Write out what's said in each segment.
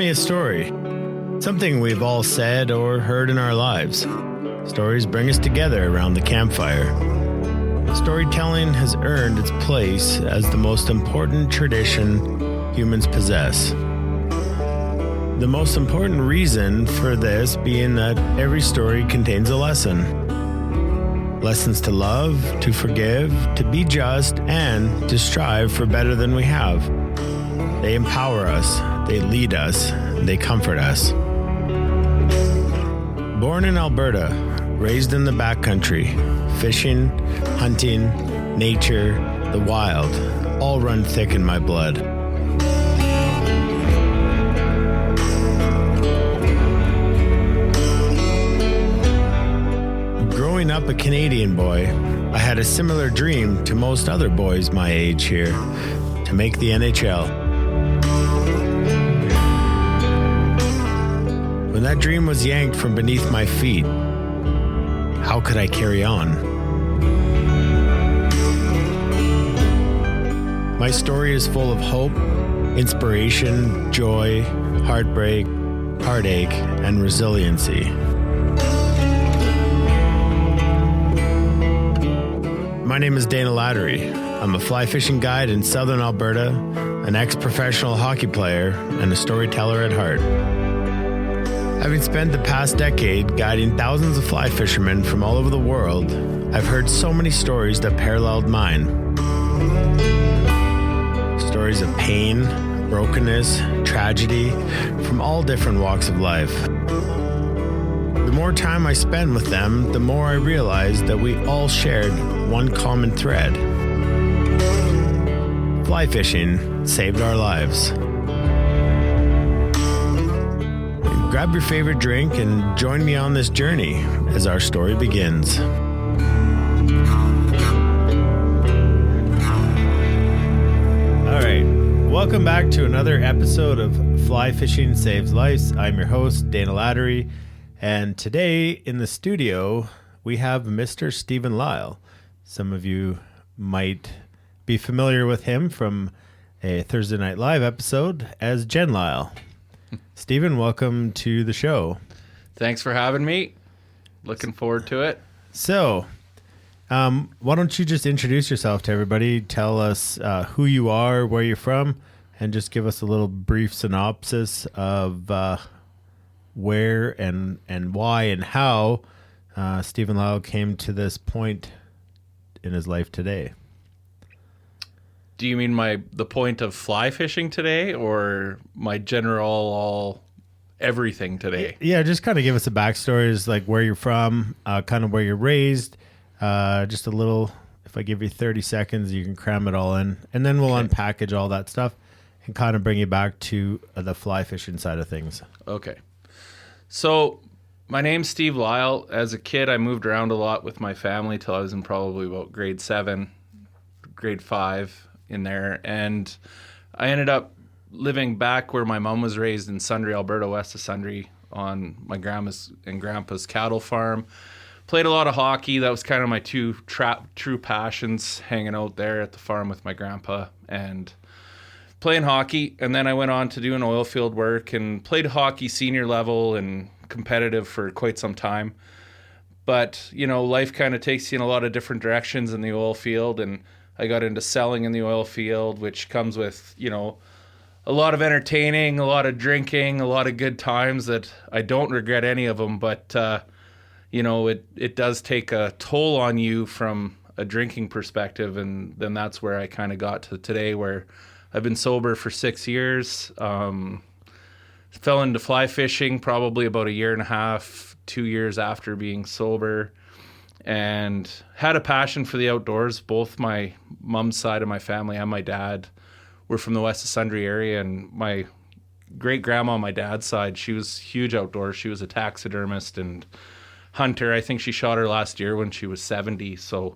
me a story. Something we've all said or heard in our lives. Stories bring us together around the campfire. Storytelling has earned its place as the most important tradition humans possess. The most important reason for this being that every story contains a lesson. Lessons to love, to forgive, to be just, and to strive for better than we have. They empower us, they lead us, they comfort us. Born in Alberta, raised in the backcountry, fishing, hunting, nature, the wild, all run thick in my blood. Growing up a Canadian boy, I had a similar dream to most other boys my age here, to make the NHL. When that dream was yanked from beneath my feet, how could I carry on? My story is full of hope, inspiration, joy, heartbreak, heartache, and resiliency. My name is Dana Lattery. I'm a fly fishing guide in southern Alberta, an ex-professional hockey player, and a storyteller at heart. Having spent the past decade guiding thousands of fly fishermen from all over the world, I've heard so many stories that paralleled mine. Stories of pain, brokenness, tragedy, from all different walks of life. The more time I spend with them, the more I realized that we all shared one common thread. Fly fishing saved our lives. Grab your favorite drink and join me on this journey as our story begins. All right, welcome back to another episode of Fly Fishing Saves Lives. I'm your host, Dana Lattery, and today in the studio we have Mr. Stephen Lyle. Some of you might be familiar with him from a Thursday Night Live episode as Jen Lyle. Stephen, welcome to the show. Thanks for having me. Looking forward to it. So, why don't you just introduce yourself to everybody? Tell us who you are, where you're from, and just give us a little brief synopsis of where and why and how Stephen Lyle came to this point in his life today. Do you mean the point of fly fishing today, or my general everything today? Yeah, just kind of give us a backstory, is like where you're from, kind of where you're raised, just a little. If I give you 30 seconds, you can cram it all in, and then we'll unpackage all that stuff and kind of bring you back to the fly fishing side of things. Okay. So my name's Steve Lyle. As a kid, I moved around a lot with my family till I was in probably about grade 7, grade 5. In there, and I ended up living back where my mom was raised in Sundre, Alberta, west of Sundre, on my grandma's and grandpa's cattle farm. Played a lot of hockey. That was kind of my two true passions, hanging out there at the farm with my grandpa and playing hockey. And then I went on to doing oil field work and played hockey senior level and competitive for quite some time. But, you know, life kind of takes you in a lot of different directions in the oil field, and I got into selling in the oil field, which comes with, you know, a lot of entertaining, a lot of drinking, a lot of good times that I don't regret any of them. But, you know, it does take a toll on you from a drinking perspective. And then that's where I kind of got to today, where I've been sober for 6 years. Fell into fly fishing probably about a year and a half, 2 years after being sober. And had a passion for the outdoors. Both my mom's side of my family and my dad were from the west of Sundre area, and my great grandma on my dad's side, she was huge outdoors. She was a taxidermist and hunter. I think she shot her last year when she was 70. So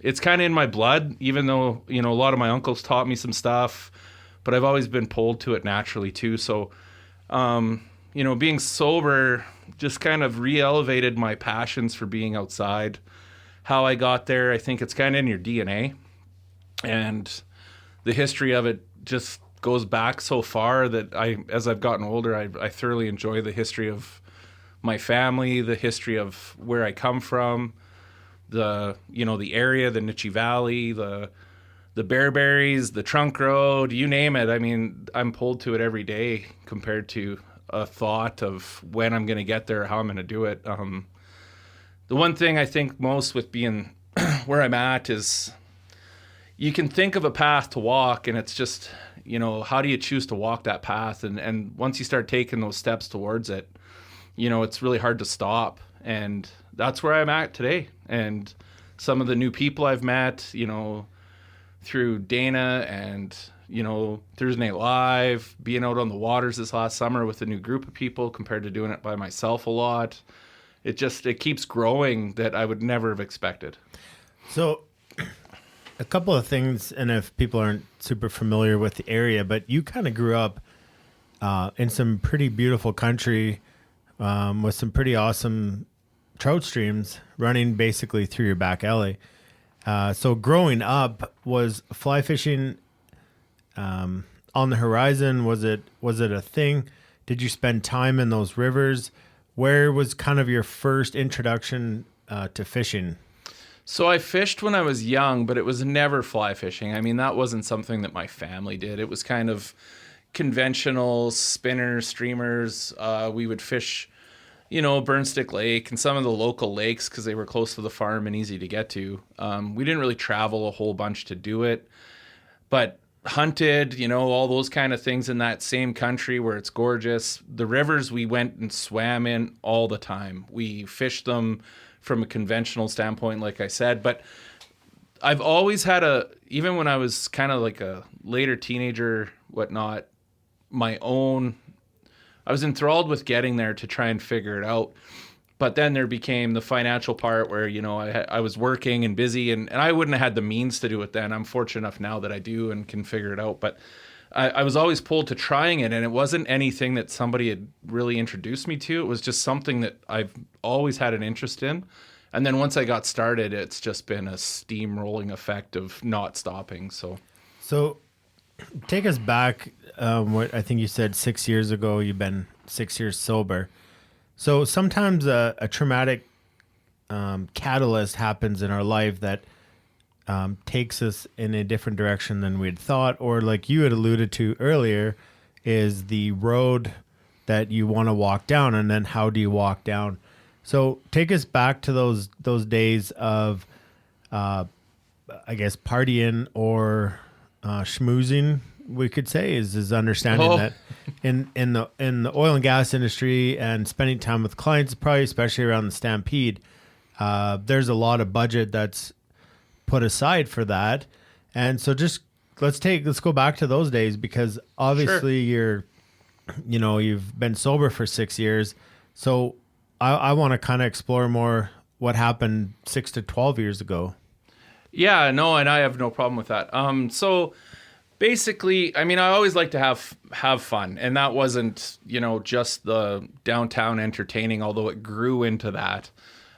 it's kind of in my blood, even though, you know, a lot of my uncles taught me some stuff, but I've always been pulled to it naturally too. So you know, being sober just kind of re-elevated my passions for being outside. How I got there, I think it's kind of in your DNA. And the history of it just goes back so far that as I've gotten older, I thoroughly enjoy the history of my family, the history of where I come from, the area, the Nichi Valley, the Bearberries, the Trunk Road, you name it. I mean, I'm pulled to it every day compared to a thought of when I'm going to get there, how I'm going to do it. The one thing I think most with being where I'm at is you can think of a path to walk, and it's just, how do you choose to walk that path? And once you start taking those steps towards it, it's really hard to stop. And that's where I'm at today. And some of the new people I've met, through Dana and, Thursday Night Live, being out on the waters this last summer with a new group of people compared to doing it by myself a lot. It keeps growing that I would never have expected. So a couple of things, and if people aren't super familiar with the area, but you kind of grew up in some pretty beautiful country with some pretty awesome trout streams running basically through your back alley. So growing up, was fly fishing on the horizon? Was it a thing? Did you spend time in those rivers? Where was kind of your first introduction to fishing? So I fished when I was young, but it was never fly fishing. I mean, that wasn't something that my family did. It was kind of conventional spinners, streamers. We would fish, Burnstick Lake and some of the local lakes because they were close to the farm and easy to get to. We didn't really travel a whole bunch to do it, but hunted, all those kind of things in that same country where it's gorgeous. The rivers we went and swam in all the time. We fished them from a conventional standpoint, like I said, but I've always had even when I was kind of like a later teenager, whatnot, I was enthralled with getting there to try and figure it out. But then there became the financial part where, I was working and busy and I wouldn't have had the means to do it then. I'm fortunate enough now that I do and can figure it out. But I was always pulled to trying it, and it wasn't anything that somebody had really introduced me to. It was just something that I've always had an interest in. And then once I got started, it's just been a steamrolling effect of not stopping. So take us back. What I think you said 6 years ago, you've been 6 years sober. So sometimes a traumatic catalyst happens in our life that takes us in a different direction than we'd thought, or like you had alluded to earlier, is the road that you want to walk down, and then how do you walk down? So take us back to those days of, I guess, partying or schmoozing. We could say is understanding that in the oil and gas industry and spending time with clients, probably especially around the Stampede, there's a lot of budget that's put aside for that. And so just let's go back to those days, because obviously Sure. you've been sober for 6 years. So I want to kind of explore more what happened 6 to 12 years ago. Yeah, no, and I have no problem with that. So basically, I mean, I always like to have fun, and that wasn't, just the downtown entertaining, although it grew into that.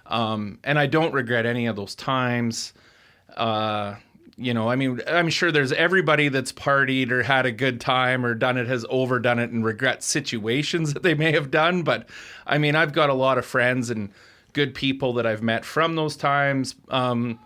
And I don't regret any of those times. I mean, I'm sure there's everybody that's partied or had a good time or done it has overdone it and regrets situations that they may have done. But I mean, I've got a lot of friends and good people that I've met from those times. When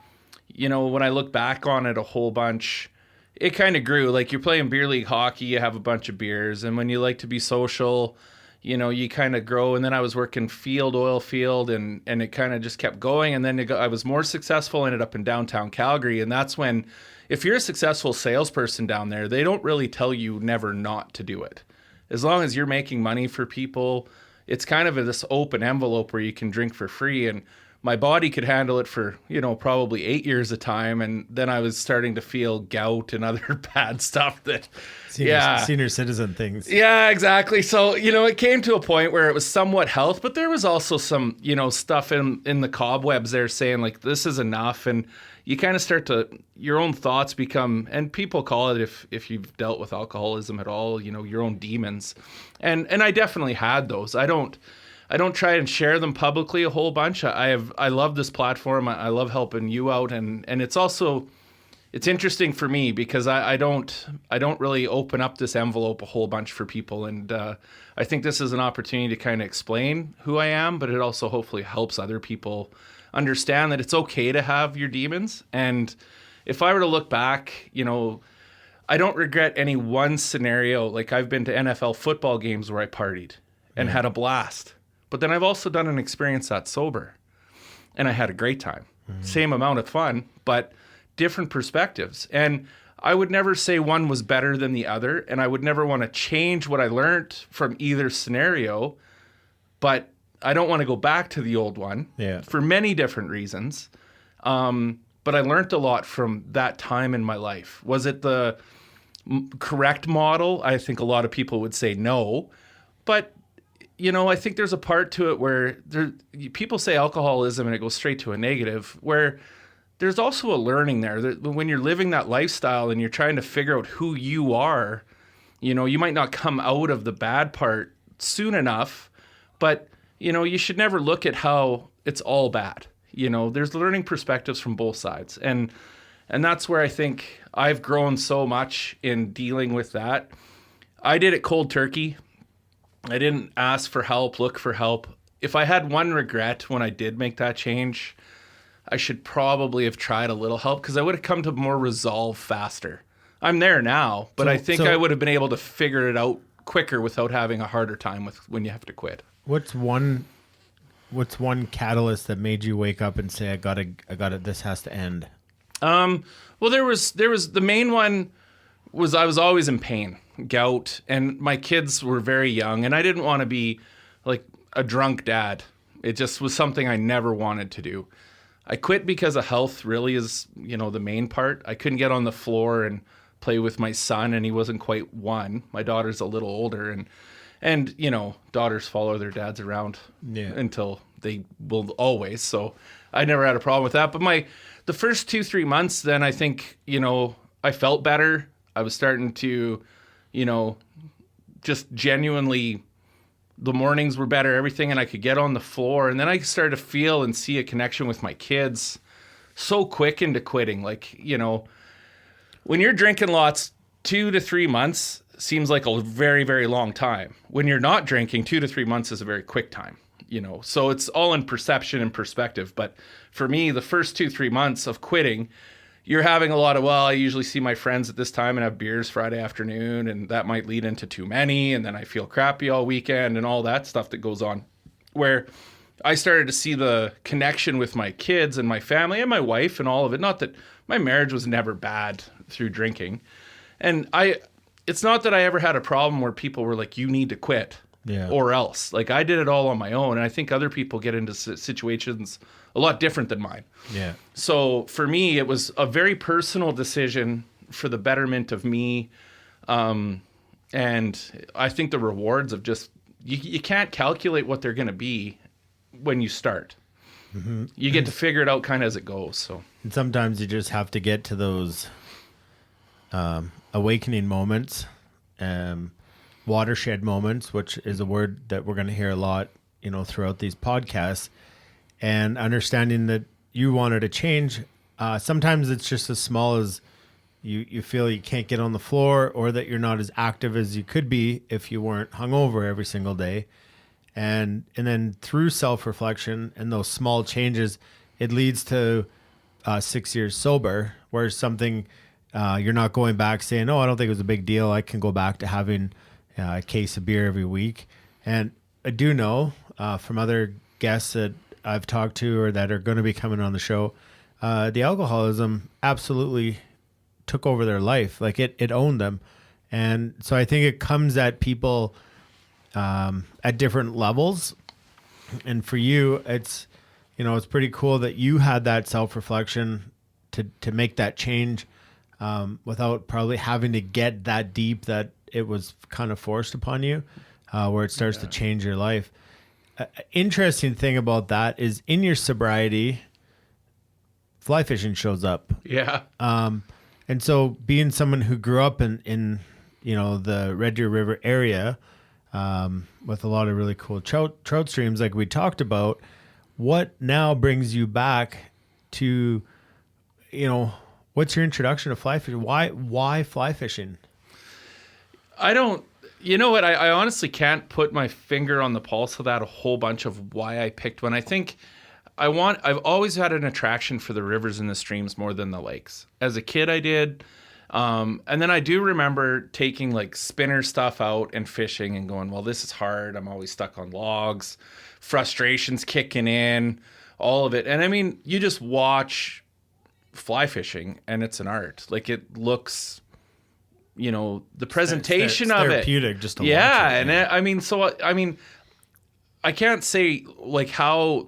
I look back on it a whole bunch, it kind of grew. Like, you're playing beer league hockey, you have a bunch of beers, and when you like to be social, you kind of grow. And then I was working oil field, and it kind of just kept going. And then I was more successful, ended up in downtown Calgary. And that's when, if you're a successful salesperson down there, they don't really tell you never not to do it. As long as you're making money for people, it's kind of this open envelope where you can drink for free. And my body could handle it for, probably 8 years of time. And then I was starting to feel gout and other bad stuff that, Senior citizen things. Yeah, exactly. So, it came to a point where it was somewhat health, but there was also some, stuff in the cobwebs there saying like, this is enough. And you kind of start to, your own thoughts become, and people call it, if you've dealt with alcoholism at all, your own demons. And I definitely had those. I don't try and share them publicly a whole bunch. I love this platform. I love helping you out. And it's also, it's interesting for me because I don't really open up this envelope a whole bunch for people. And I think this is an opportunity to kind of explain who I am, but it also hopefully helps other people understand that it's okay to have your demons. And if I were to look back, I don't regret any one scenario. Like, I've been to NFL football games where I partied and had a blast. But then I've also done an experience that's sober, and I had a great time. Same amount of fun, but different perspectives. And I would never say one was better than the other, and I would never want to change what I learned from either scenario, but I don't want to go back to the old one for many different reasons. But I learned a lot from that time in my life. Was it the correct model? I think a lot of people would say no. But, I think there's a part to it where people say alcoholism and it goes straight to a negative, where there's also a learning there. When you're living that lifestyle and you're trying to figure out who you are, you might not come out of the bad part soon enough, but, you should never look at how it's all bad. There's learning perspectives from both sides. And that's where I think I've grown so much in dealing with that. I did it cold turkey. I didn't ask for help, look for help. If I had one regret when I did make that change, I should probably have tried a little help because I would have come to more resolve faster. I'm there now, but I think I would have been able to figure it out quicker without having a harder time when you have to quit. What's one catalyst that made you wake up and say, I gotta, this has to end? Well, there was the main one was I was always in pain, gout, and my kids were very young, and I didn't want to be like a drunk dad. It just was something I never wanted to do. I quit because of health really is, the main part. I couldn't get on the floor and play with my son, and he wasn't quite one. My daughter's a little older, and daughters follow their dads around until they will always. So I never had a problem with that. But the first 2-3 months, then I think, I felt better. I was starting to, just genuinely, the mornings were better, everything, and I could get on the floor. And then I started to feel and see a connection with my kids so quick into quitting. Like, when you're drinking lots, 2 to 3 months seems like a very, very long time. When you're not drinking, 2 to 3 months is a very quick time, So it's all in perception and perspective. But for me, the first 2-3 months of quitting, you're having a lot of, I usually see my friends at this time and have beers Friday afternoon, and that might lead into too many, and then I feel crappy all weekend and all that stuff that goes on. Where I started to see the connection with my kids and my family and my wife and all of it. Not that my marriage was never bad through drinking. And it's not that I ever had a problem where people were like, you need to quit or else. Like, I did it all on my own. And I think other people get into situations a lot different than mine. Yeah. So for me, it was a very personal decision for the betterment of me. And I think the rewards of just, you can't calculate what they're going to be when you start. Mm-hmm. You get to figure it out kind of as it goes. So, and sometimes you just have to get to those awakening moments, watershed moments, which is a word that we're going to hear a lot, throughout these podcasts, and understanding that you wanted to change. Sometimes it's just as small as you feel you can't get on the floor, or that you're not as active as you could be if you weren't hungover every single day. And then through self-reflection and those small changes, it leads to 6 years sober, where something you're not going back saying, I don't think it was a big deal. I can go back to having a case of beer every week. And I do know from other guests that I've talked to or that are going to be coming on the show, the alcoholism absolutely took over their life. Like it owned them. And so I think it comes at people at different levels. And for you, it's pretty cool that you had that self-reflection to make that change without probably having to get that deep that it was kind of forced upon you, where it starts to change your life. Interesting thing about that is in your sobriety, fly fishing shows up. Yeah. And so being someone who grew up in the Red Deer River area, with a lot of really cool trout streams like we talked about, what now brings you back to, What's your introduction to fly fishing? Why fly fishing? I don't, you know what? I honestly can't put my finger on the pulse of that, a whole bunch of why I picked one. I think I've always had an attraction for the rivers and the streams more than the lakes. As a kid, I did. And then I do remember taking like spinner stuff out and fishing and going, well, this is hard. I'm always stuck on logs, frustrations kicking in, all of it. And I mean, you just watch fly fishing and it's an art. Like it looks, the presentation it's of it. Therapeutic just to watch it. And I mean, I can't say like how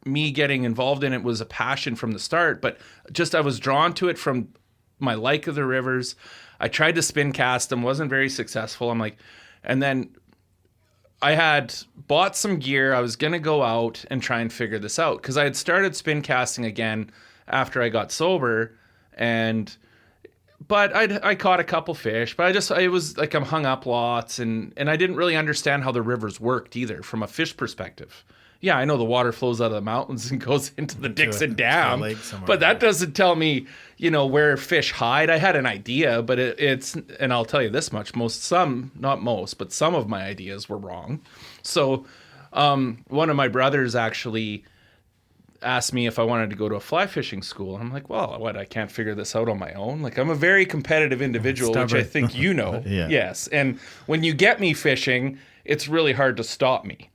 me getting involved in it was a passion from the start, but just I was drawn to it from my like of the rivers. I tried to spin cast them, wasn't very successful. And then I had bought some gear. I was going to go out and try and figure this out because I had started spin casting again after I got sober. But I caught a couple fish, but it was like I'm hung up lots and I didn't really understand how the rivers worked either from a fish perspective. Yeah, I know the water flows out of the mountains and goes into the Dixon Dam, but that doesn't tell me, where fish hide. I had an idea, but it's, and I'll tell you this much, not most, but some of my ideas were wrong. So one of my brothers actually asked me if I wanted to go to a fly fishing school. I'm like, well, I can't figure this out on my own. Like I'm a very competitive individual, which I think you know. Yeah. Yes. And when you get me fishing, it's really hard to stop me.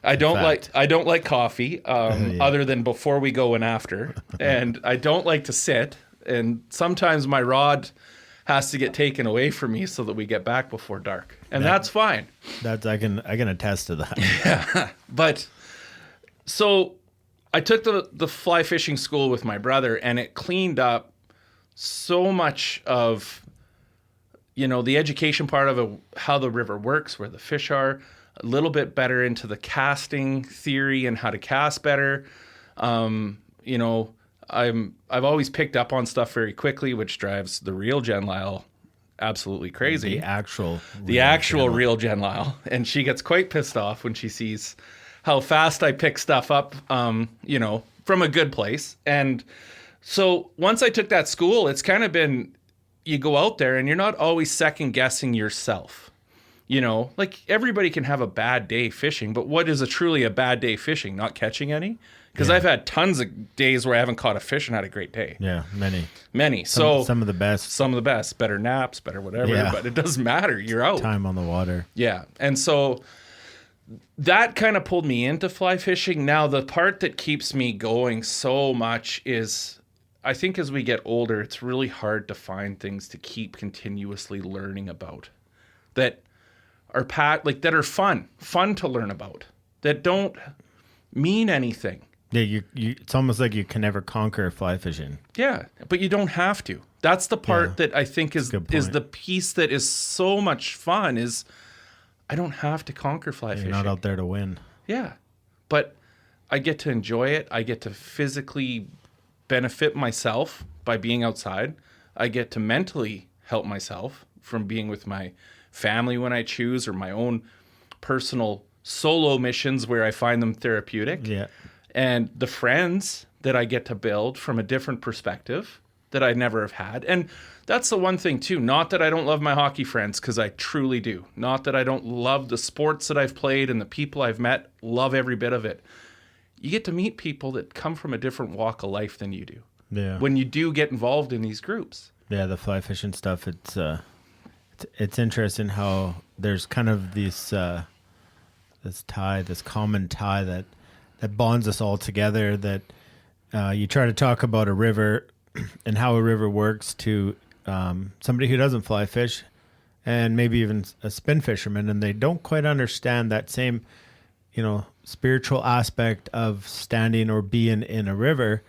I don't like coffee, other than before we go and after. And I don't like to sit. And sometimes my rod has to get taken away from me so that we get back before dark. And that's fine. I can attest to that. Yeah. But so I took the fly fishing school with my brother, and it cleaned up so much of the education part of how the river works, where the fish are, a little bit better into the casting theory and how to cast better. I've always picked up on stuff very quickly, which drives the real Jen Lyle absolutely crazy. The actual real Jen Lyle. And she gets quite pissed off when she sees how fast I pick stuff up, from a good place. And so once I took that school, it's kind of been, you go out there and you're not always second guessing yourself. Like everybody can have a bad day fishing, but what is truly a bad day fishing? Not catching any? Because I've had tons of days where I haven't caught a fish and had a great day. Yeah, many. Some of the best. Better naps, better whatever, but it doesn't matter. You're out. Time on the water. Yeah. And so that kind of pulled me into fly fishing. Now, the part that keeps me going so much is, I think as we get older, it's really hard to find things to keep continuously learning about that are that are fun to learn about, that don't mean anything. Yeah, it's almost like you can never conquer fly fishing. Yeah, but you don't have to. That's the part that I think is the piece that is so much fun is I don't have to conquer fly fishing. You're not out there to win. Yeah, but I get to enjoy it. I get to physically benefit myself by being outside. I get to mentally help myself from being with my family when I choose, or my own personal solo missions where I find them therapeutic. Yeah. And the friends that I get to build from a different perspective that I never have had. And that's the one thing too. Not that I don't love my hockey friends, because I truly do. Not that I don't love the sports that I've played and the people I've met. Love every bit of it. You get to meet people that come from a different walk of life than you do. Yeah. When you do get involved in these groups. Yeah, the fly fishing stuff. It's interesting how there's kind of this common tie that bonds us all together. That you try to talk about a river and how a river works to somebody who doesn't fly fish, and maybe even a spin fisherman, and they don't quite understand that same, spiritual aspect of standing or being in a river.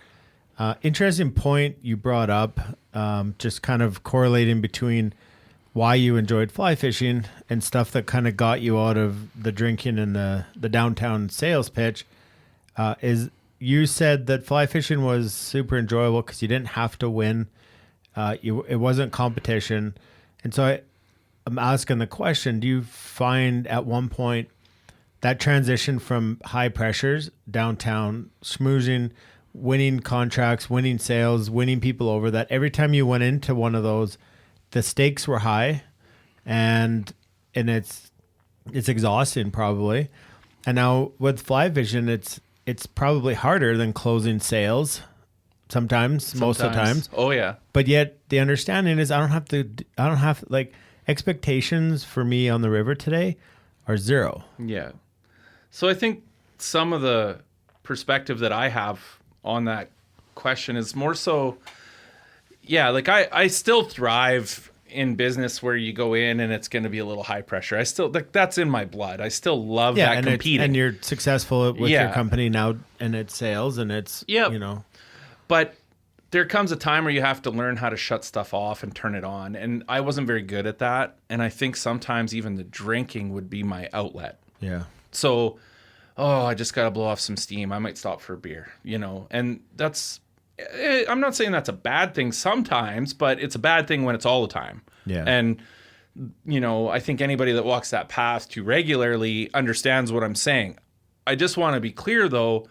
Interesting point you brought up, just kind of correlating between why you enjoyed fly fishing and stuff that kind of got you out of the drinking and the downtown sales pitch, is you said that fly fishing was super enjoyable because you didn't have to win. It wasn't competition. And so I'm asking the question, do you find at one point that transition from high pressures, downtown schmoozing, winning contracts, winning sales, winning people over, that every time you went into one of those, the stakes were high, and it's exhausting probably. And now with fly fishing, it's probably harder than closing sales sometimes, most of the times. Oh yeah. But yet the understanding is I don't have like expectations for me on the river today are zero. Yeah. So I think some of the perspective that I have on that question is more so, yeah, like I still thrive in business where you go in and it's going to be a little high pressure. I still, like, that's in my blood. I still love that competing. And you're successful with your company now, and it's sales, and it's, But there comes a time where you have to learn how to shut stuff off and turn it on. And I wasn't very good at that. And I think sometimes even the drinking would be my outlet. Yeah. So, I just got to blow off some steam. I might stop for a beer, and that's, I'm not saying that's a bad thing sometimes, but it's a bad thing when it's all the time. Yeah. And, I think anybody that walks that path too regularly understands what I'm saying. I just want to be clear, though.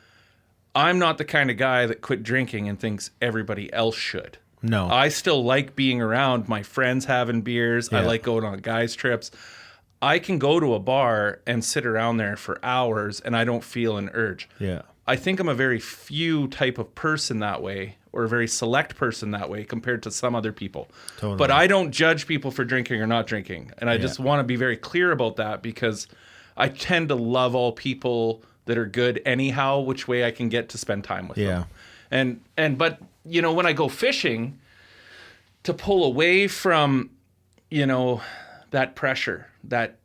I'm not the kind of guy that quit drinking and thinks everybody else should. No. I still like being around my friends having beers. Yeah. I like going on guys' trips. I can go to a bar and sit around there for hours and I don't feel an urge. Yeah. I think I'm a very few type of person that way, or a very select person that way compared to some other people. Totally. But I don't judge people for drinking or not drinking. And I just want to be very clear about that, because I tend to love all people that are good anyhow, which way I can get to spend time with them. But when I go fishing, to pull away from, that pressure, that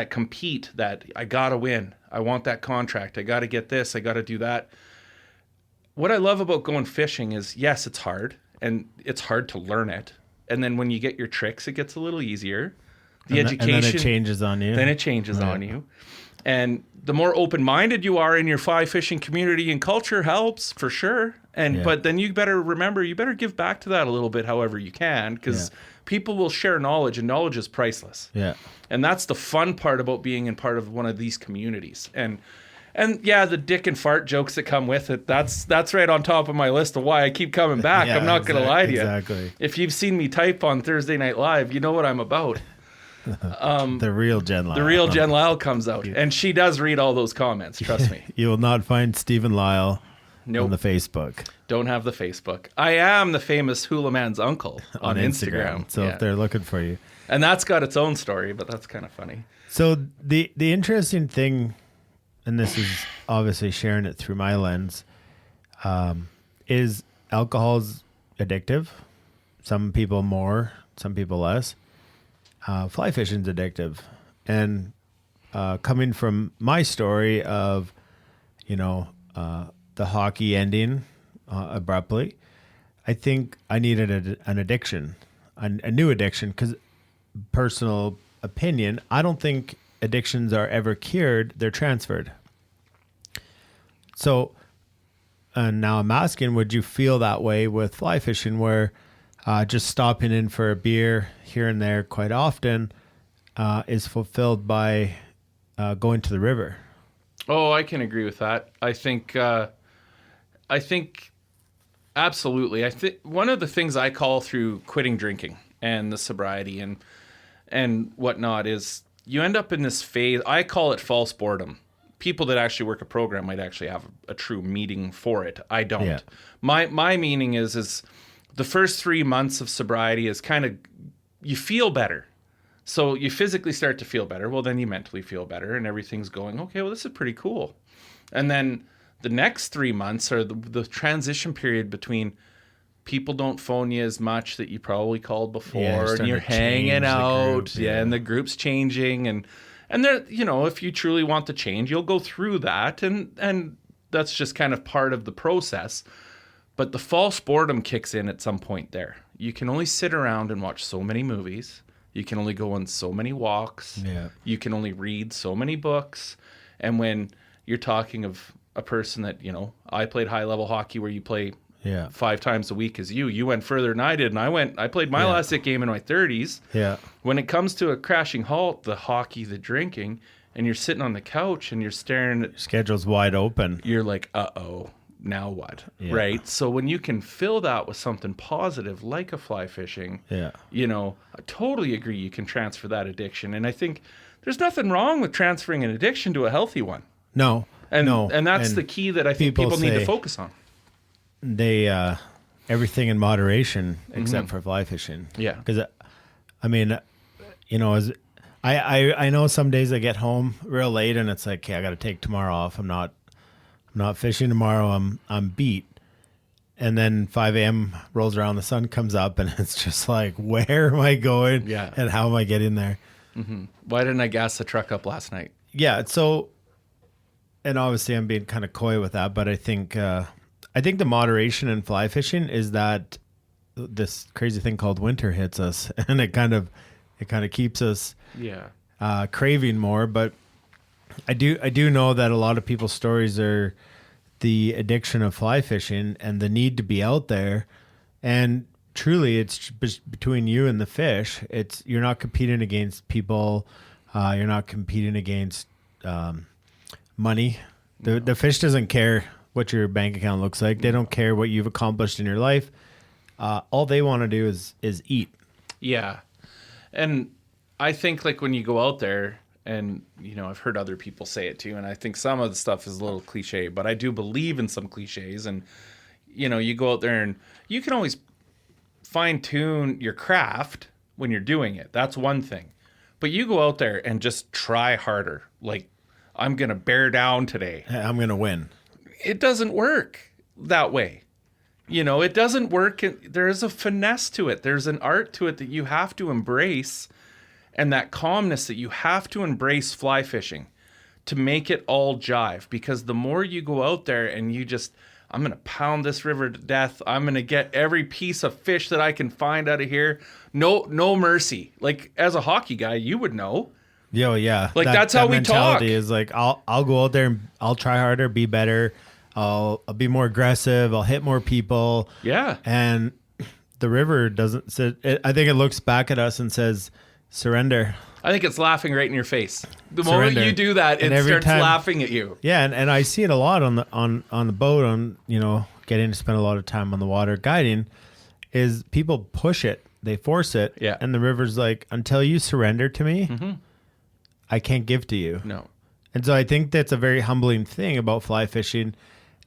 compete, that I gotta win, I want that contract, I gotta get this, I gotta do that. What I love about going fishing is, yes, it's hard, and it's hard to learn it. And then when you get your tricks, it gets a little easier. Education, and then it changes on you. Then it changes on you. And the more open-minded you are in your fly fishing community and culture helps, for sure. But then you better remember, you better give back to that a little bit however you can, because people will share knowledge, and knowledge is priceless. Yeah. And that's the fun part about being in part of one of these communities. And the dick and fart jokes that come with it, that's right on top of my list of why I keep coming back. I'm not going to lie to you. Exactly. If you've seen me type on Thursday Night Live, you know what I'm about. The real Jen Lyle. The real Jen Lyle comes out, and she does read all those comments. Trust me. You will not find Stephen Lyle on the Facebook. Don't have the Facebook. I am the famous Hula Man's uncle on Instagram. So if they're looking for you, and that's got its own story, but that's kind of funny. So the interesting thing, and this is obviously sharing it through my lens, is alcohol's addictive. Some people more, some people less. Fly fishing's addictive. And coming from my story of, the hockey ending abruptly, I think I needed an addiction, a new addiction, because personal opinion, I don't think addictions are ever cured, they're transferred. So now I'm asking, would you feel that way with fly fishing, where just stopping in for a beer here and there quite often is fulfilled by going to the river? Oh, I can agree with that. I think absolutely. I think one of the things I call through quitting drinking and the sobriety and whatnot is you end up in this phase. I call it false boredom. People that actually work a program might actually have a true meaning for it. I don't. Yeah. My meaning is the first 3 months of sobriety is kind of, you feel better. So you physically start to feel better. Well, then you mentally feel better and everything's going, okay, well, this is pretty cool. And then the next 3 months are the transition period between people don't phone you as much that you probably called before, and you're hanging out. And the group's changing. And there, if you truly want to change, you'll go through that. And that's just kind of part of the process. But the false boredom kicks in at some point there. You can only sit around and watch so many movies. You can only go on so many walks. Yeah. You can only read so many books. And when you're talking of a person that, I played high-level hockey where you play 5 times a week as you went further than I did. And I played my last hit game in my 30s. Yeah. When it comes to a crashing halt, the hockey, the drinking, and you're sitting on the couch and you're staring at... Schedule's wide open. You're like, uh-oh. now what? Yeah. Right? So when you can fill that with something positive, like a fly fishing, Yeah. I totally agree you can transfer that addiction. And I think there's nothing wrong with transferring an addiction to a healthy one. No. And that's the key that I think people need to focus on. They everything in moderation except for fly fishing. Yeah. Because I mean, as I know some days I get home real late and it's like, okay, I got to take tomorrow off. I'm not fishing tomorrow. I'm beat. And then 5 a.m. rolls around, the sun comes up, and it's just like, where am I going? Yeah. And how am I getting there? Mm-hmm. Why didn't I gas the truck up last night? Yeah. So, and obviously I'm being kind of coy with that, but I think the moderation in fly fishing is that this crazy thing called winter hits us, and it kind of keeps us craving more. But I do know that a lot of people's stories are the addiction of fly fishing and the need to be out there. And truly, it's between you and the fish. You're not competing against people. You're not competing against money. The fish doesn't care what your bank account looks like. They don't care what you've accomplished in your life. All they want to do is eat. Yeah. And I think like when you go out there, and, I've heard other people say it too, and I think some of the stuff is a little cliche, but I do believe in some cliches. And, you go out there and you can always fine tune your craft when you're doing it. That's one thing. But you go out there and just try harder. Like, I'm going to bear down today. I'm going to win. It doesn't work that way. It doesn't work. There is a finesse to it. There's an art to it that you have to embrace, and that calmness that you have to embrace fly fishing to make it all jive. Because the more you go out there and I'm going to pound this river to death. I'm going to get every piece of fish that I can find out of here. No mercy. Like, as a hockey guy, you would know. Yeah. Like, that's how we talk. Is like, I'll go out there and I'll try harder, be better. I'll be more aggressive. I'll hit more people. Yeah. And the river doesn't sit. I think it looks back at us and says, surrender. I think it's laughing right in your face. The moment you do that, it starts laughing at you. Yeah, and I see it a lot on the boat, getting to spend a lot of time on the water guiding, is people push it, they force it, and the river's like, until you surrender to me, I can't give to you. No. And so I think that's a very humbling thing about fly fishing,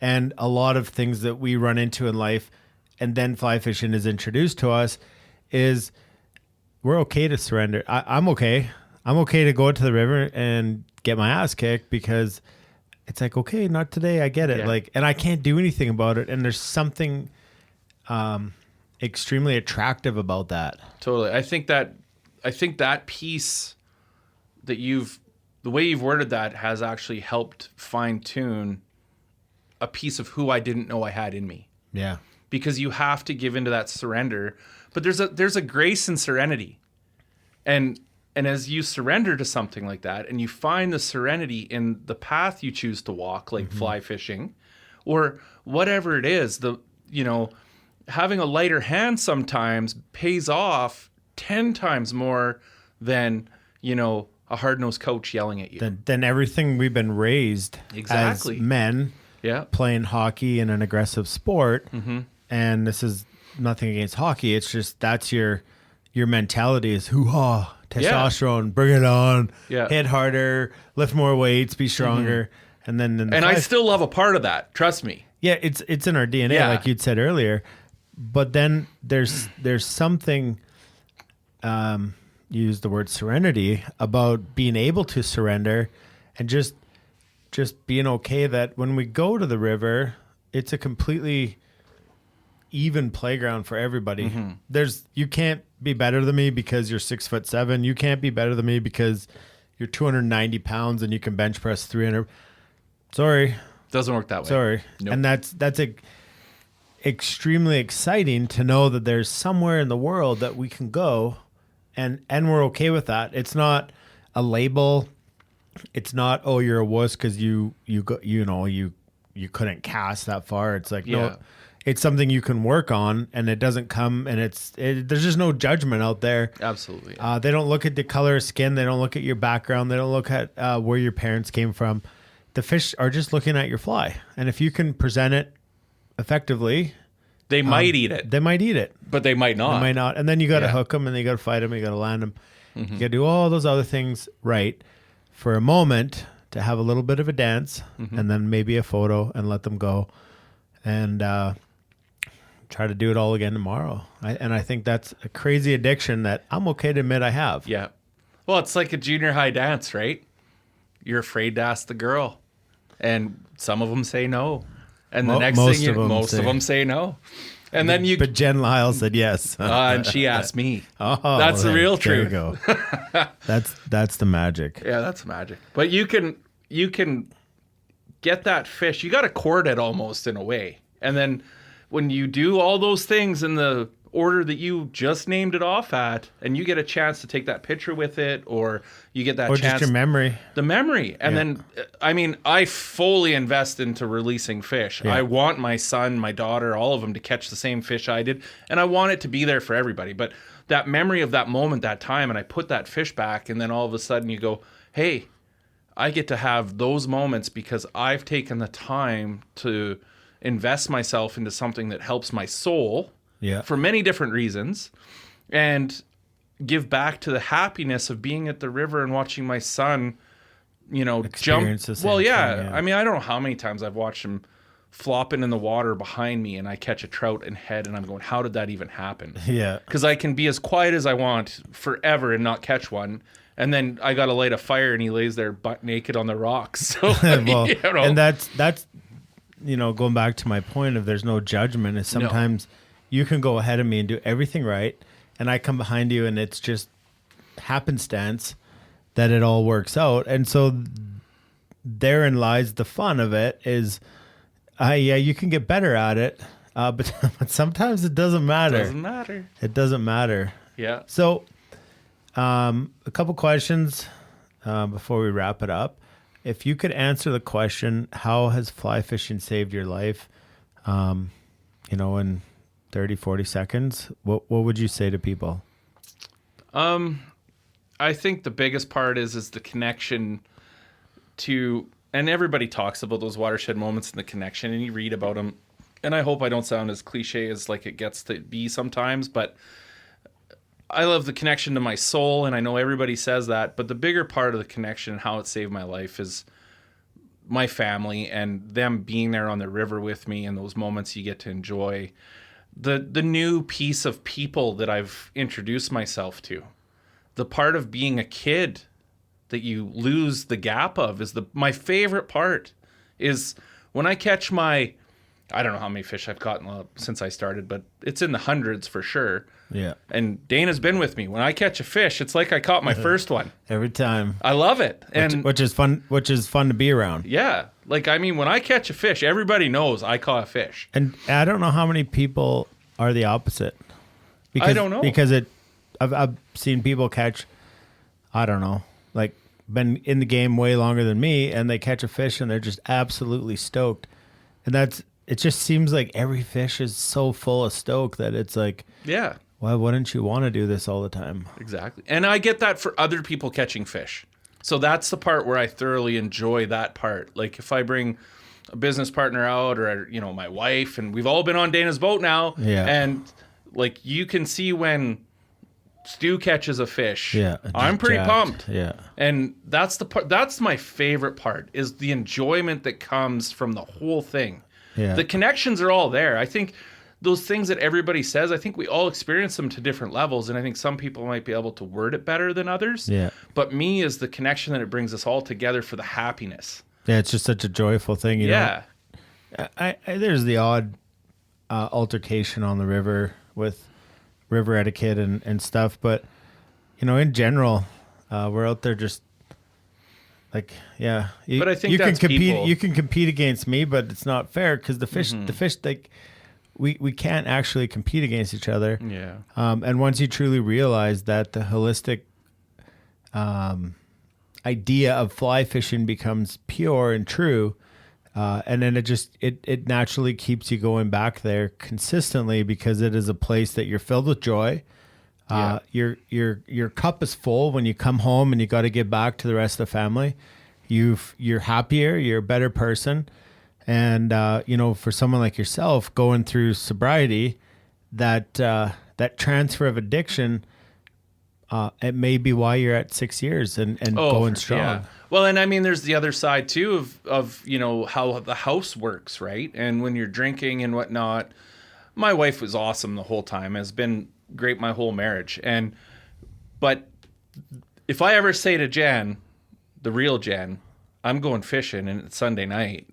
and a lot of things that we run into in life, and then fly fishing is introduced to us, is we're okay to surrender. I'm okay. I'm okay to go to the river and get my ass kicked, because it's like, okay, not today. I get it. Yeah. And I can't do anything about it. And there's something extremely attractive about that. Totally. I think that piece that the way you've worded that has actually helped fine tune a piece of who I didn't know I had in me. Yeah. Because you have to give into that surrender. But there's a grace and serenity. And as you surrender to something like that, and you find the serenity in the path you choose to walk, like fly fishing, or whatever it is, having a lighter hand sometimes pays off 10 times more than, a hard-nosed coach yelling at you. Than everything we've been raised as men playing hockey in an aggressive sport. And this is nothing against hockey. It's just that's your mentality is hoo-ha, testosterone, bring it on, hit harder, lift more weights, be stronger. And then I still love a part of that. Trust me. Yeah, it's in our DNA, like you'd said earlier. But then there's something, you use the word serenity, about being able to surrender and just being okay that when we go to the river, it's a completely even playground for everybody. You can't be better than me because you're 6'7". You can't be better than me because you're 290 pounds and you can bench press 300. Sorry. Doesn't work that way. Sorry. Nope. And that's extremely exciting to know that there's somewhere in the world that we can go and we're okay with that. It's not a label. It's not, oh, you're a wuss because you couldn't cast that far. It's like, no, it's something you can work on, and it doesn't come, and there's just no judgment out there. Absolutely. They don't look at the color of skin. They don't look at your background. They don't look at where your parents came from. The fish are just looking at your fly. And if you can present it effectively, They might eat it, they might eat it. but they might not. They might not. And then you got to Yeah. hook them, and then you got to fight them, you got to land them. You got to do all those other things right for a moment to have a little bit of a dance and then maybe a photo and let them go and try to do it all again tomorrow. I think that's a crazy addiction that I'm okay to admit I have. Yeah. Well, it's like a junior high dance, right? You're afraid to ask the girl, and some of them say no. And the next most thing, of them most say- of them say no. And then you, But Jen Lyle said yes. and she asked me. Oh, That's the real there you truth. go. That's the magic. Yeah, that's magic. But you can get that fish. You got to court it almost in a way. And then when you do all those things in the order that you just named it off at, and you get a chance to take that picture with it, or you get that Or chance, just your memory. the memory. And then, I mean, I fully invest into releasing fish. Yeah. I want my son, my daughter, all of them to catch the same fish I did. And I want it to be there for everybody. But that memory of that moment, that time, and I put that fish back, and then all of a sudden you go, hey, I get to have those moments because I've taken the time to invest myself into something that helps my soul. Yeah. For many different reasons, and give back to the happiness of being at the river and watching my son, jump. Experience the same Well, yeah. thing, yeah. I mean, I don't know how many times I've watched him flopping in the water behind me, and I catch a trout and head, and I'm going, how did that even happen? Yeah. Because I can be as quiet as I want forever and not catch one. And then I got to light a fire, and he lays there butt naked on the rocks. So, Well, you know. and that's going back to my point of there's no judgment. Is sometimes you can go ahead of me and do everything right, and I come behind you, and it's just happenstance that it all works out. And so therein lies the fun of it. Is you can get better at it, but sometimes it doesn't matter. Doesn't matter. It doesn't matter. Yeah. So, a couple questions before we wrap it up. If you could answer the question, how has fly fishing saved your life? In 30, 40 seconds, what would you say to people? I think the biggest part is the connection to, and everybody talks about those watershed moments and the connection, and you read about them. And I hope I don't sound as cliche as like it gets to be sometimes, but I love the connection to my soul, and I know everybody says that, but the bigger part of the connection and how it saved my life is my family and them being there on the river with me, and those moments you get to enjoy. The new piece of people that I've introduced myself to, the part of being a kid that you lose the gap of is my favorite part is when I catch I don't know how many fish I've caught since I started, but it's in the hundreds for sure. Yeah. And Dana's been with me. When I catch a fish, it's like I caught my first one. Every time. I love it. And Which is fun to be around. yeah, like, I mean, when I catch a fish, everybody knows I caught a fish. And I don't know how many people are the opposite. I don't know. Because I've seen people catch, I don't know, like been in the game way longer than me, and they catch a fish and they're just absolutely stoked. And it just seems like every fish is so full of stoke that it's like, Yeah, why wouldn't you want to do this all the time? exactly. And I get that for other people catching fish. So that's the part where I thoroughly enjoy that part. Like if I bring a business partner out, or, my wife, and we've all been on Dana's boat now. Yeah. And like you can see when Stu catches a fish. Yeah. I'm pretty jacked. pumped. Yeah. And that's the part. That's my favorite part, is the enjoyment that comes from the whole thing. Yeah. The connections are all there. I think those things that everybody says, I think we all experience them to different levels, and I think some people might be able to word it better than others. Yeah. But me is the connection that it brings us all together for the happiness. Yeah, it's just such a joyful thing, Yeah. I there's the odd altercation on the river with river etiquette and stuff, but in general, we're out there just like, yeah. But I think you that's can compete. people. You can compete against me, but it's not fair because the fish, like we can't actually compete against each other. Yeah. And once you truly realize that the holistic idea of fly fishing becomes pure and true, and then it naturally keeps you going back there consistently because it is a place that you're filled with joy. Your cup is full when you come home and you got to get back to the rest of the family. You're happier, you're a better person, And, for someone like yourself going through sobriety, that transfer of addiction, it may be why you're at 6 years and going strong. Yeah. Well, and I mean, there's the other side too of how the house works, right? And when you're drinking and whatnot, my wife was awesome the whole time, has been great my whole marriage. But if I ever say to Jen, the real Jen, I'm going fishing and it's Sunday night,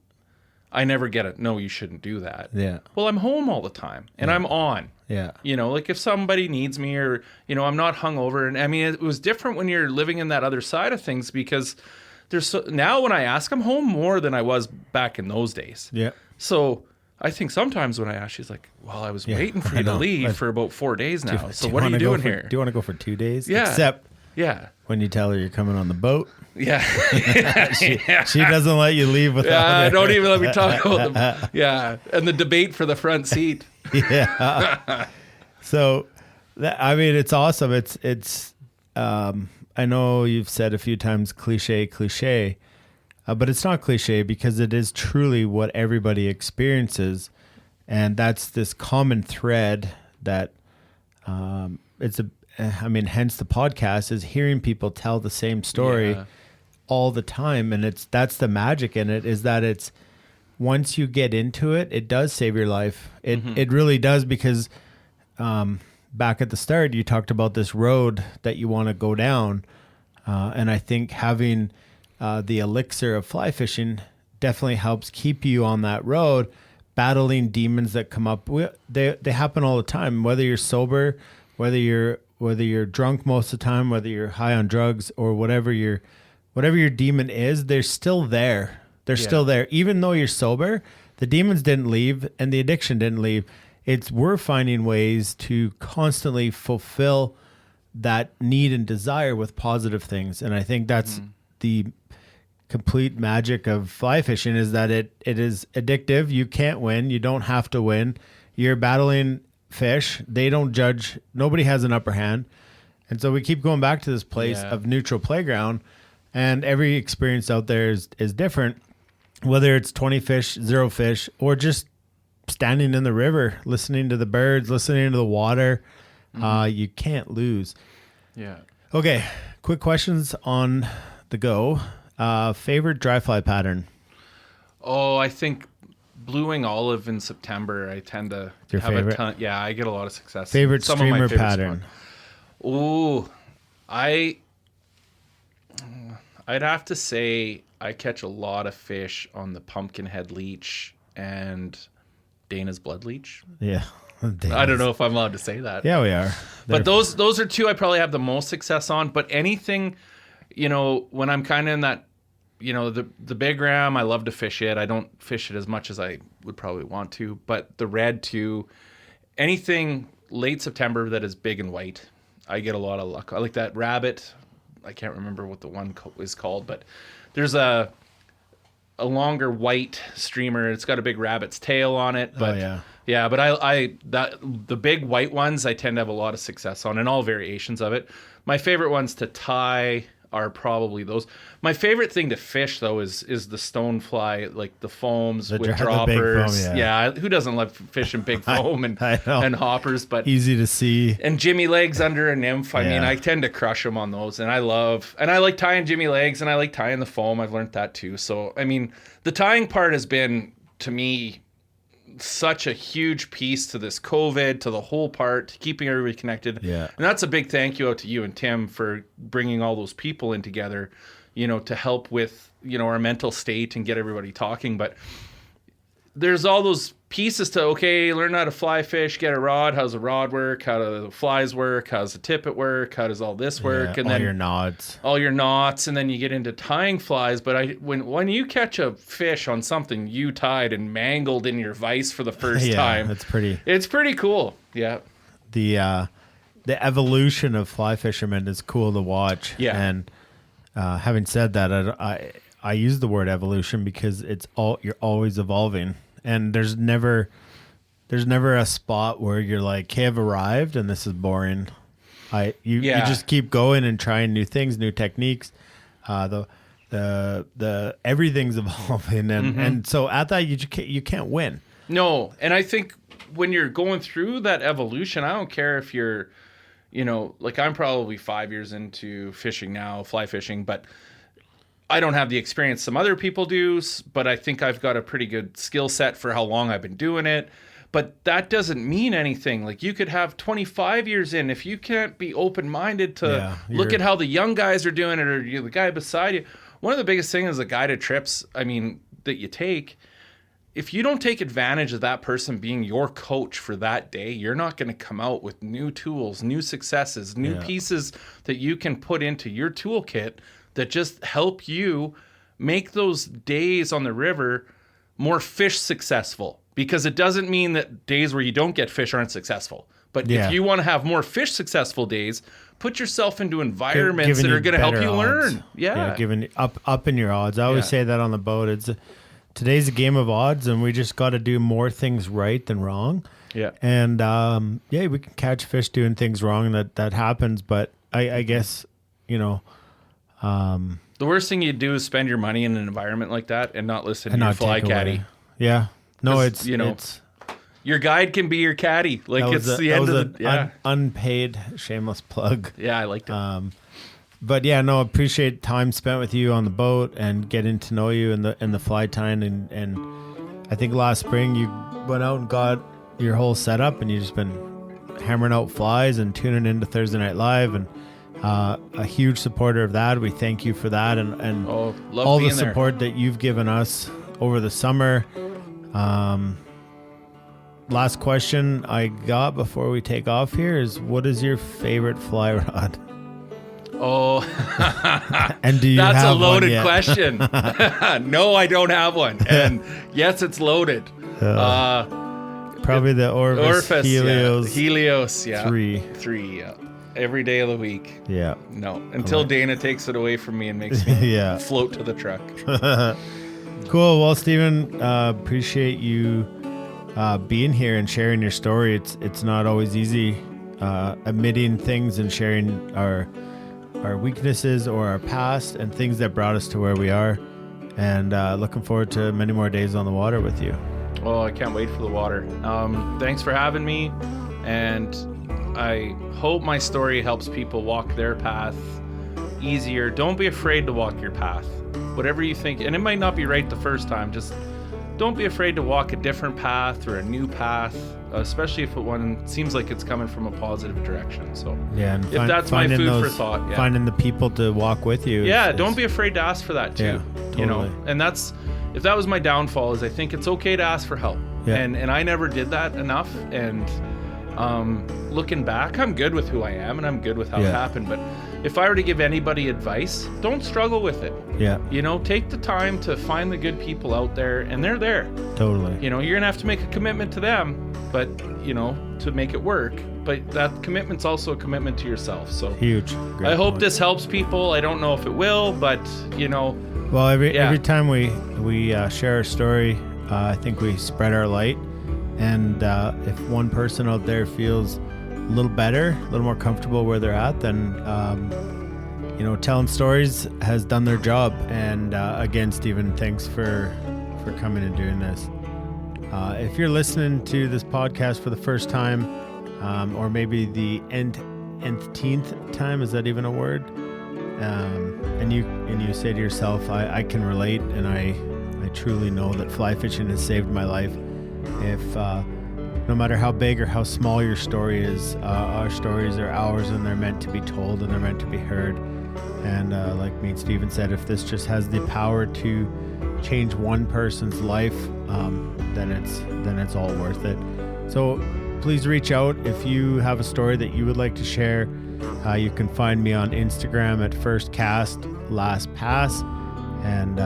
I never get it. No, you shouldn't do that. Yeah. Well, I'm home all the time and I'm on. Yeah. Like if somebody needs me or, I'm not hungover. And I mean, it was different when you're living in that other side of things because now when I ask, I'm home more than I was back in those days. Yeah. So I think sometimes when I ask, she's like, well, I was waiting for you to leave for about 4 days now. So what are you doing here? Do you want to go for 2 days? Yeah. Except when you tell her you're coming on the boat. Yeah. she doesn't let you leave without her. Don't even let me talk about them. Yeah. And the debate for the front seat. Yeah. So, it's awesome. It's I know you've said a few times cliche, but it's not cliche because it is truly what everybody experiences. And that's this common thread that hence the podcast is hearing people tell the same story all the time. And that's the magic in it, is that it's once you get into it, it does save your life. It really does, because back at the start, you talked about this road that you want to go down. And I think having the elixir of fly fishing definitely helps keep you on that road, battling demons that come up. They happen all the time, whether you're sober, whether you're drunk most of the time, whether you're high on drugs, or whatever your demon is, they're still there. They're still there. Even though you're sober, the demons didn't leave and the addiction didn't leave. We're finding ways to constantly fulfill that need and desire with positive things. And I think that's the complete magic of fly fishing, is that it is addictive. You can't win. You don't have to win. You're battling fish. They don't judge. Nobody has an upper hand. And so we keep going back to this place of neutral playground, and every experience out there is different, whether it's 20 fish, 0 fish, or just standing in the river, listening to the birds, listening to the water. You can't lose. Yeah. Okay. Quick questions on the go. Favorite dry fly pattern? Oh, I think blueing olive in September. I tend to Your have favorite? a ton. Yeah, I get a lot of success. Favorite Some streamer of my favorites pattern? Ooh, I'd have to say I catch a lot of fish on the pumpkinhead leech and Dana's blood leech. Yeah. I don't know if I'm allowed to say that. Yeah, we are. But those are two I probably have the most success on. But anything, when I'm kind of in that, the big ram, I love to fish it. I don't fish it as much as I would probably want to. But the red too, anything late September that is big and white, I get a lot of luck. I like that rabbit. I can't remember what the one is called, but there's a longer white streamer. It's got a big rabbit's tail on it. But but the big white ones I tend to have a lot of success on, and all variations of it. My favorite ones to tie are probably those. My favorite thing to fish though is the stonefly, like the foams with droppers. Foam, who doesn't love fishing big foam and hoppers? But easy to see. And Jimmy legs under a nymph. I mean, I tend to crush them on those, and I like tying Jimmy legs, and I like tying the foam. I've learned that too. So I mean, the tying part has been, to me, such a huge piece to this COVID, to the whole part, to keeping everybody connected. Yeah. And that's a big thank you out to you and Tim for bringing all those people in together, to help with, our mental state and get everybody talking. But there's all those pieces to, learn how to fly fish, get a rod. How's the rod work? How do the flies work? How's the tippet work? How does all this work? And then all your knots. And then you get into tying flies. But when you catch a fish on something you tied and mangled in your vise for the first time, it's pretty cool. Yeah. The evolution of fly fishermen is cool to watch. Yeah. And having said that, I use the word evolution because you're always evolving. And there's never a spot where you're like, hey, I've arrived and this is boring. You just keep going and trying new things, new techniques. The the everything's evolving, and so at that you can't win. No, and I think when you're going through that evolution, I don't care if you're, like I'm probably 5 years into fishing now, fly fishing, but I don't have the experience some other people do, but I think I've got a pretty good skill set for how long I've been doing it. But that doesn't mean anything. Like you could have 25 years in. If you can't be open-minded to look at how the young guys are doing it, or the guy beside you. One of the biggest things is the guided trips, that you take. If you don't take advantage of that person being your coach for that day, you're not going to come out with new tools, new successes, new pieces that you can put into your toolkit that just help you make those days on the river more fish successful. Because it doesn't mean that days where you don't get fish aren't successful. But if you want to have more fish successful days, put yourself into environments that are going to help you learn. Yeah, giving up in your odds. I always say that on the boat. Today's a game of odds, and we just got to do more things right than wrong. Yeah. And we can catch fish doing things wrong. That happens. But I guess, the worst thing you do is spend your money in an environment like that and not listen to your fly caddy. Yeah. No, it's your guide can be your caddy. Like it's the end of the unpaid shameless plug. Yeah, I liked it. But appreciate time spent with you on the boat and getting to know you in the fly tying, and I think last spring you went out and got your whole setup, and you've just been hammering out flies and tuning into Thursday Night Live, and a huge supporter of that. We thank you for that, and all the support that you've given us over the summer. Last question I got before we take off here is, what is your favorite fly rod? Oh, and do you that's have a loaded one yet? question. No, I don't have one. And yes, it's loaded. Probably the Orvis Helios. Helios, 3. 3, every day of the week. Yeah. No, until Dana takes it away from me and makes me float to the truck. Cool. Well, Stephen, appreciate you being here and sharing your story. It's not always easy admitting things and sharing our weaknesses or our past and things that brought us to where we are. And looking forward to many more days on the water with you. Oh, I can't wait for the water. Thanks for having me. And I hope my story helps people walk their path easier. Don't be afraid to walk your path. Whatever you think, and it might not be right the first time, just don't be afraid to walk a different path or a new path, especially if one seems like it's coming from a positive direction. So and if that's my food for thought. Finding the people to walk with you. Yeah, don't be afraid to ask for that too. Yeah, totally. And if that was my downfall, is I think it's okay to ask for help. Yeah. And I never did that enough. And looking back, I'm good with who I am and I'm good with how it happened. But if I were to give anybody advice, don't struggle with it. Yeah. Take the time to find the good people out there, and they're there. Totally. You're going to have to make a commitment to them, but, to make it work. But that commitment's also a commitment to yourself. So huge. I hope this helps people. I don't know if it will, but, Well, every time we share our story, I think we spread our light. And if one person out there feels a little better, a little more comfortable where they're at, then telling stories has done their job. And again, Stephen, thanks for coming and doing this. If you're listening to this podcast for the first time, or maybe the nth time, is that even a word? And you say to yourself, I can relate, and I truly know that fly fishing has saved my life. If no matter how big or how small your story is, our stories are ours, and they're meant to be told, and they're meant to be heard. And like me and Stephen said, if this just has the power to change one person's life, then it's all worth it. So please reach out if you have a story that you would like to share. You can find me on Instagram at firstcastlastpass, and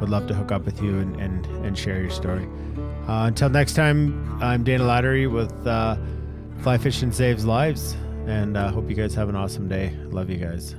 would love to hook up with you and share your story. Until next time, I'm Dana Lattery with Fly Fishing Saves Lives, and hope you guys have an awesome day. Love you guys.